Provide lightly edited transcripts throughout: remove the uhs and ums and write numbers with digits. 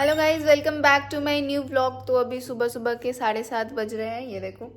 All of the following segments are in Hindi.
Hello guys, welcome back to my new vlog. तो अभी सुबह सुबह के 7:30 बज रहे हैं, ये देखो,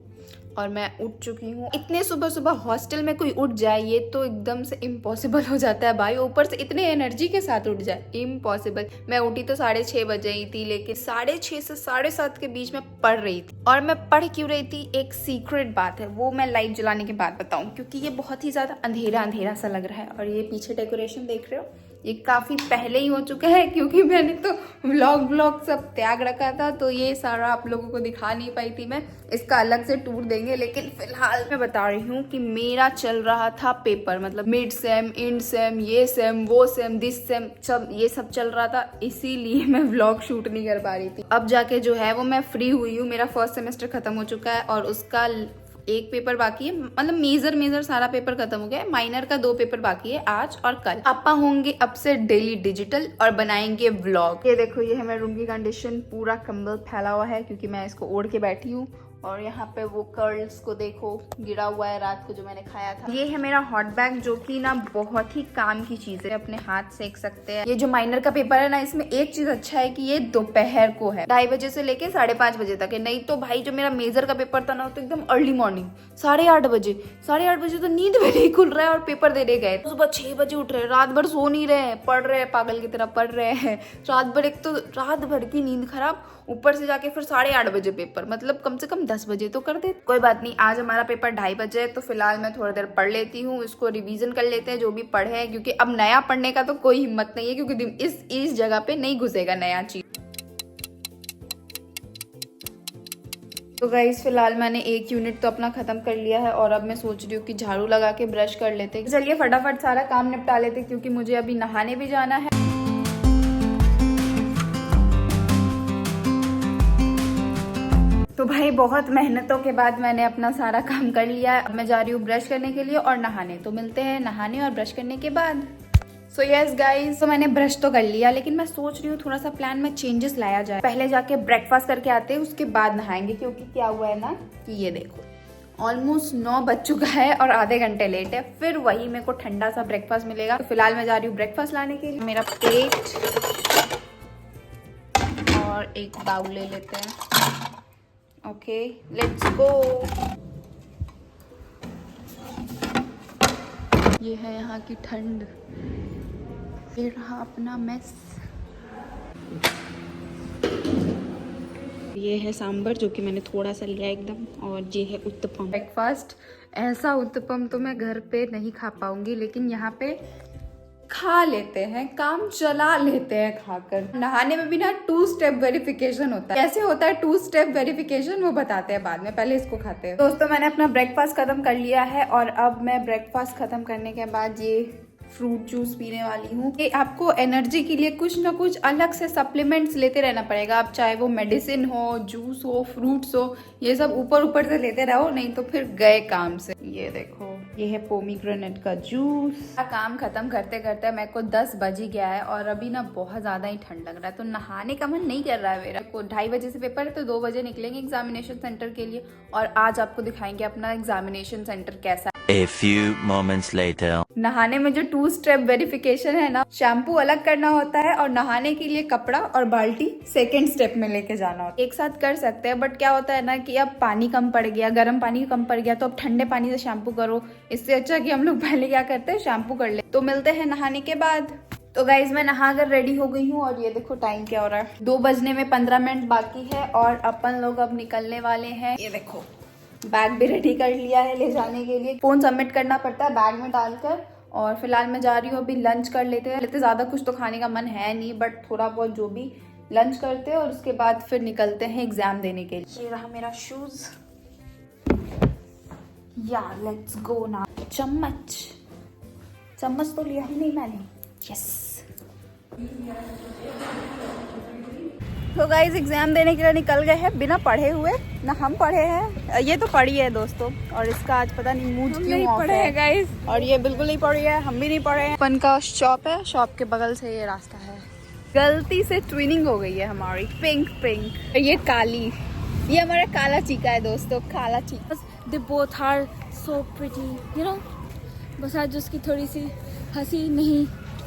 और मैं उठ चुकी हूँ। इतने सुबह सुबह हॉस्टल में कोई उठ जाए ये तो एकदम से इम्पॉसिबल हो जाता है भाई, ऊपर से इतने एनर्जी के साथ उठ जाए, इम्पॉसिबल। मैं उठी तो 6:30 बजे ही थी, लेकिन 6:30 से 7:30 के बीच में पढ़ रही थी। और मैं पढ़ क्यों रही थी, एक सीक्रेट बात है, वो मैं लाइट जलाने के बाद बताऊँ, क्योंकि ये बहुत ही ज्यादा अंधेरा अंधेरा सा लग रहा है। और ये पीछे डेकोरेशन देख रहे हो, ये काफी पहले ही हो चुका है, क्योंकि मैंने तो व्लॉग सब त्याग रखा था, तो ये सारा आप लोगों को दिखा नहीं पाई थी मैं। इसका अलग से टूर देंगे, लेकिन फिलहाल मैं बता रही हूँ कि मेरा चल रहा था पेपर, मतलब मिड सेम, इंड सेम, ये सेम, वो सेम, दिस सेम, सब ये सब चल रहा था, इसीलिए मैं व्लॉग शूट नहीं कर पा रही थी। अब जाके जो है वो मैं फ्री हुई हूँ। मेरा फर्स्ट सेमेस्टर खत्म हो चुका है और उसका एक पेपर बाकी है, मतलब मेजर सारा पेपर खत्म हो गया है। माइनर का 2 पेपर बाकी है, आज और कल। पापा होंगे अब से डेली डिजिटल और बनाएंगे व्लॉग। ये देखो, ये है मेरे रूम की कंडीशन, पूरा कंबल फैला हुआ है क्योंकि मैं इसको ओढ़ के बैठी हूँ। और यहाँ पे वो कर्ल्स को देखो, गिरा हुआ है रात को जो मैंने खाया था। ये है मेरा हॉट बैग, जो कि ना बहुत ही काम की चीज है, अपने हाथ सेक सकते हैं। ये जो माइनर का पेपर है ना, इसमें एक चीज अच्छा है कि ये दोपहर को है, 2:30 बजे से लेके 5:30 बजे तक है। नहीं तो भाई जो मेरा मेजर का पेपर था ना, तो एकदम अर्ली मॉर्निंग 8:30 बजे, 8:30 बजे तो नींद में नहीं खुल रहा है और पेपर देने गए। तो सुबह 6 बजे उठ रहे हैं, रात भर सो नहीं रहे हैं, पढ़ रहे हैं, पागल की तरह पढ़ रहे हैं रात भर। एक तो रात भर की नींद खराब, ऊपर से जाके फिर 8:30 बजे पेपर, मतलब कम से कम 10 बजे तो कर दे। कोई बात नहीं, आज हमारा पेपर 2:30 बजे है, तो फिलहाल मैं थोड़ी देर पढ़ लेती हूँ, इसको रिवीजन कर लेते हैं जो भी पढ़े हैं, क्योंकि अब नया पढ़ने का तो कोई हिम्मत नहीं है, क्योंकि इस जगह पे नहीं घुसेगा नया चीज। तो गाइस, फिलहाल मैंने 1 यूनिट तो अपना खत्म कर लिया है और अब मैं सोच रही हूँ कि झाड़ू लगा के ब्रश कर लेते। चलिए फटाफट सारा काम निपटा लेते, क्योंकि मुझे अभी नहाने भी जाना है। तो भाई बहुत मेहनतों के बाद मैंने अपना सारा काम कर लिया है। अब मैं जा रही हूँ ब्रश करने के लिए और नहाने। तो मिलते हैं नहाने और ब्रश करने के बाद। सो यस गाइज, तो मैंने ब्रश तो कर लिया, लेकिन मैं सोच रही हूँ थोड़ा सा प्लान में चेंजेस लाया जाए। पहले जाके ब्रेकफास्ट करके आते हैं, उसके बाद नहाएंगे, क्योंकि क्या हुआ है ना कि ये देखो ऑलमोस्ट 9 बज चुका है और आधे घंटे लेट है। फिर वही मेरे को ठंडा सा ब्रेकफास्ट मिलेगा। तो फिलहाल मैं जा रही हूँ ब्रेकफास्ट लाने के लिए। मेरा प्लेट और एक बाउल ले लेते हैं। Okay, let's go. ये है यहाँ की ठंड, ये रहा अपना मेस। ये है सांभर, जो कि मैंने थोड़ा सा लिया एकदम, और ये है उत्तपम। ब्रेकफास्ट, ऐसा उत्तपम तो मैं घर पे नहीं खा पाऊंगी, लेकिन यहाँ पे खा लेते हैं, काम चला लेते हैं खाकर। नहाने में भी ना 2 स्टेप वेरिफिकेशन होता है। कैसे होता है 2 स्टेप वेरिफिकेशन, वो बताते हैं बाद में, पहले इसको खाते हैं। दोस्तों, मैंने अपना ब्रेकफास्ट खत्म कर लिया है और अब मैं ब्रेकफास्ट खत्म करने के बाद ये फ्रूट जूस पीने वाली हूँ। कि आपको एनर्जी के लिए कुछ ना कुछ अलग से सप्लीमेंट्स लेते रहना पड़ेगा। आप चाहे वो मेडिसिन हो, जूस हो, फ्रूट्स हो, ये सब ऊपर से लेते रहो, नहीं तो फिर गए काम से। ये देखो, ये है पोमीग्रेनेट का जूस। काम खत्म करते करते मेरे को 10 बज ही गया है और अभी ना बहुत ज्यादा ही ठंड लग रहा है, तो नहाने का मन नहीं कर रहा है मेरा। को 2:30 बजे से पेपर है, तो 2 बजे निकलेंगे एग्जामिनेशन सेंटर के लिए, और आज आपको दिखाएंगे अपना एग्जामिनेशन सेंटर कैसा। A few moments later. नहाने में जो 2 स्टेप वेरिफिकेशन है ना, शैम्पू अलग करना होता है और नहाने के लिए कपड़ा और बाल्टी सेकंड स्टेप में लेके जाना होता है। एक साथ कर सकते हैं, बट क्या होता है ना कि अब पानी कम पड़ गया, गर्म पानी कम पड़ गया, तो अब ठंडे पानी से शैम्पू करो। इससे अच्छा कि हम लोग पहले क्या करते हैं, शैम्पू कर ले। तो मिलते हैं नहाने के बाद। तो गाइज, मैं नहाकर रेडी हो गई हूँ और ये देखो टाइम क्या हो रहा है, 2 बजने में 15 मिनट बाकी है और अपन लोग अब निकलने वाले हैं। ये देखो, बैग भी रेडी कर लिया है ले जाने के लिए। फोन सबमिट करना पड़ता है बैग में डालकर। और फिलहाल मैं जा रही हूँ, अभी लंच कर लेते हैं। ज्यादा कुछ तो खाने का मन है नहीं, बट थोड़ा बहुत जो भी लंच करते हैं और उसके बाद फिर निकलते हैं एग्जाम देने के लिए। ये रहा मेरा शूज, या लेट्स गो ना। चम्मच तो लिया ही नहीं मैंने। यस। तो गाइस, एग्जाम देने के लिए निकल गए हैं बिना पढ़े हुए। ना हम पढ़े हैं, ये तो पढ़ी है दोस्तों, और इसका आज पता नहीं मूड क्यों ऑफ है गाइस। और ये बिल्कुल नहीं पढ़ी है, हम भी नहीं पढ़े हैं। अपन का शॉप है, शॉप के बगल से ये रास्ता है। गलती से ट्विनिंग हो गई है हमारी, पिंक। ये काली, ये हमारा काला चीका है दोस्तों, काला चीका। They both are so pretty, you know. बस आज उसकी थोड़ी सी हंसी नहीं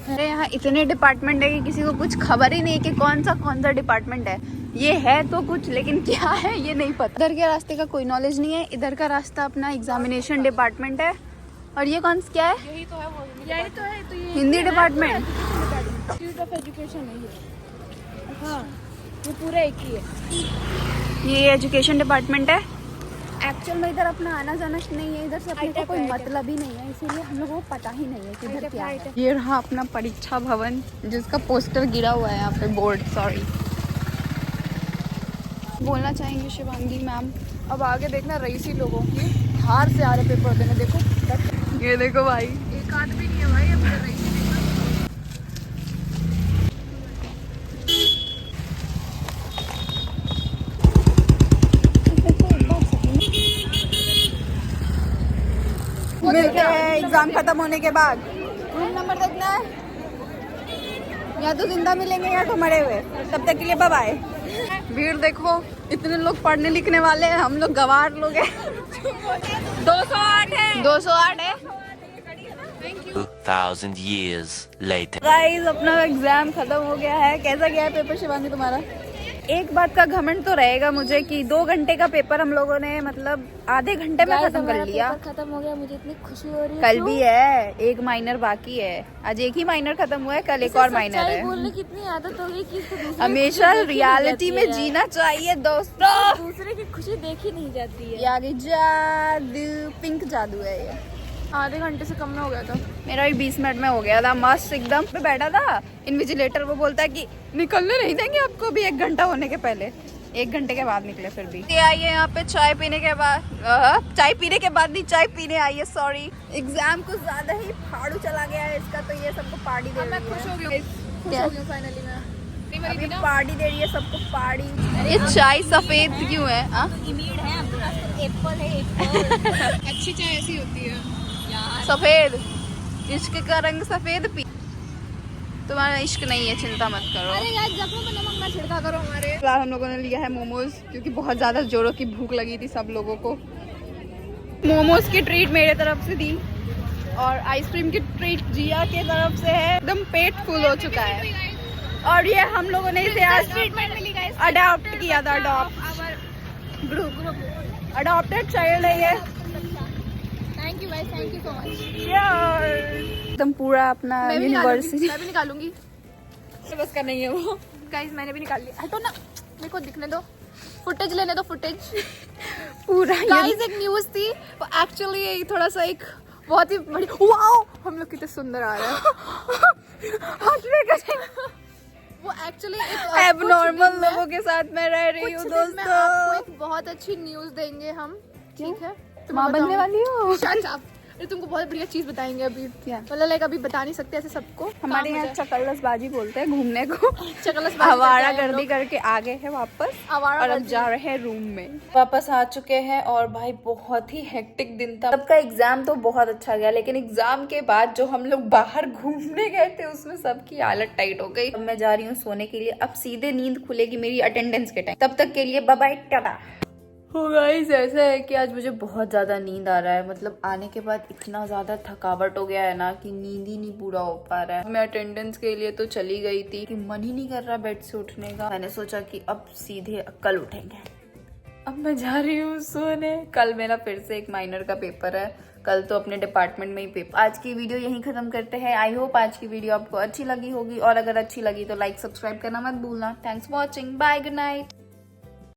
अरे यहाँ इतने डिपार्टमेंट है कि किसी को कुछ खबर ही नहीं कि कौन सा डिपार्टमेंट है। ये है तो कुछ, लेकिन क्या है ये नहीं पता। इधर के रास्ते का कोई नॉलेज नहीं है। इधर का रास्ता अपना एग्जामिनेशन डिपार्टमेंट है। और ये कौन क्या है? यही तो है तो ये Hindi department. Institute of education नहीं है। हाँ, ये पूरा एक ही है। ये एजुकेशन डिपार्टमेंट है। एक्चुअल में इधर अपना आना जाना नहीं है, इधर से अपने को कोई मतलब ही नहीं है, इसीलिए हम लोगों को पता ही नहीं है कि इधर क्या है। ये रहा अपना परीक्षा भवन, जिसका पोस्टर गिरा हुआ है यहाँ पे, बोर्ड। सॉरी, बोलना चाहेंगे शिवांगी मैम। अब आगे देखना रईसी लोगों की धार से आ रहे पेपर देने। देखो ये देखो भाई, एक आदमी नहीं है भाई अपने रईसी मिलते हैं एग्जाम खत्म होने के बाद। रूम नंबर देखना है, या तो जिंदा मिलेंगे या तो मरे हुए। तब तक के लिए बाय बाय। भीड़ देखो, इतने लोग पढ़ने लिखने वाले हैं, हम लोग गवार लोग हैं। 208 है, 208 है। 2,000 years later. गाइस, अपना एग्जाम खत्म हो गया है। कैसा गया है पेपर शिवांगी तुम्हारा? एक बात का घमंड तो रहेगा मुझे कि 2 घंटे का पेपर हम लोगों ने मतलब आधे घंटे में खत्म कर लिया। खत्म हो गया, मुझे इतनी खुशी हो रही है। कल भी है, एक माइनर बाकी है। आज एक ही माइनर खत्म हुआ है, कल एक और माइनर है। बोलने की इतनी आदत हो गई कि इसको दूसरे हमेशा रियलिटी में जीना चाहिए दोस्तों। दूसरे की खुशी देखी नहीं जाती है। ये आगे जादू, पिंक जादू है ये। आधे घंटे से कम में हो गया था मेरा भी 20 मिनट में हो गया था, मस्त एकदम। पे बैठा था, इन्विजिलेटर वो बोलता है कि निकलने नहीं देंगे आपको भी 1 घंटा होने के पहले। 1 घंटे के बाद निकले फिर भी। ये आई है यहाँ पे चाय पीने के बाद, चाय पीने के बाद नहीं, चाय पीने आई है। सॉरी, एग्जाम कुछ ज्यादा ही फाड़ू चला गया है इसका, तो ये सबको पार्टी दे रही है। खुश हो गई फाइनली मैं। अभी पार्टी दे रही है सबको, पार्टी। ये चाय सफेद क्यों है? एप्पल है एप्पल। अच्छी चाय ऐसी होती है सफेद, इश्क का रंग सफेद। पी, तुम्हारा इश्क नहीं है, चिंता मत करो। अरे यार, जख्मों में नमक ना छिड़का करो हमारे। फिलहाल हम लोगों ने लिया है मोमोज, क्योंकि बहुत ज्यादा जोरों की भूख लगी थी सब लोगों को। मोमोज की ट्रीट मेरे तरफ से दी, और आइसक्रीम की ट्रीट जिया के तरफ से है। एकदम पेट फुल हो चुका है। और ये हम लोगों ने इसे आज अडॉप्ट किया था, अडॉप्टेड चाइल्ड है ये। Thank you guys, thank you so much. एकदम पूरा अपना यूनिवर्सिटी। मैं भी निकालूंगी, बस का नहीं है वो। गाइस मैंने भी निकाल लिया। हटो ना, मेरे को दिखने दो, फुटेज लेने दो, फुटेज। पूरा गाइस एक न्यूज़ थी, वो एक्चुअली ये थोड़ा सा एक बहुत ही बड़ी, वाओ हम लोग कितने सुंदर आ रहे हैं। वो एक्चुअली एबनॉर्मल लोगों के साथ मैं रह रही हूँ आपको दोस्तों। एक बहुत अच्छी न्यूज़ देंगे हम, ठीक है? माँ बनने वाली हो? Shut up। अरे तुमको बहुत बढ़िया चीज बताएंगे अभी। क्या? मतलब लाइक अभी बता नहीं सकते ऐसे सबको। हमारे यहाँ चकलसबाजी बोलते हैं घूमने को। चकलसबाजी आवारा गर्दी करके आ गए हैं वापस, आवारा और अब जा रहे हैं रूम में। वापस आ चुके हैं, और भाई बहुत ही हेक्टिक दिन था। सबका एग्जाम तो बहुत अच्छा गया, लेकिन एग्जाम के बाद जो हम लोग बाहर घूमने गए थे उसमें सबकी हालत टाइट हो गई। अब मैं जा रही हूँ सोने के लिए। अब सीधे नींद खुलेगी मेरी अटेंडेंस के टाइम। तब तक के लिए बाय बाय, टाटा। हो गाइस, ऐसा है कि आज मुझे बहुत ज़्यादा नींद आ रहा है। मतलब आने के बाद इतना ज़्यादा थकावट हो गया है ना कि नींद ही नहीं पूरा हो पा रहा है। मैं अटेंडेंस के लिए तो चली गई थी कि मन ही नहीं कर रहा बेड से उठने का। मैंने सोचा कि अब सीधे कल उठेंगे। अब मैं जा रही हूँ सोने। कल मेरा फिर से एक माइनर का पेपर है, कल तो अपने डिपार्टमेंट में ही पेपर। आज की वीडियो यहीं खत्म करते हैं। आई होप आज की वीडियो आपको अच्छी लगी होगी, और अगर अच्छी लगी तो लाइक सब्सक्राइब करना मत भूलना। Thanks for watching, bye, good night.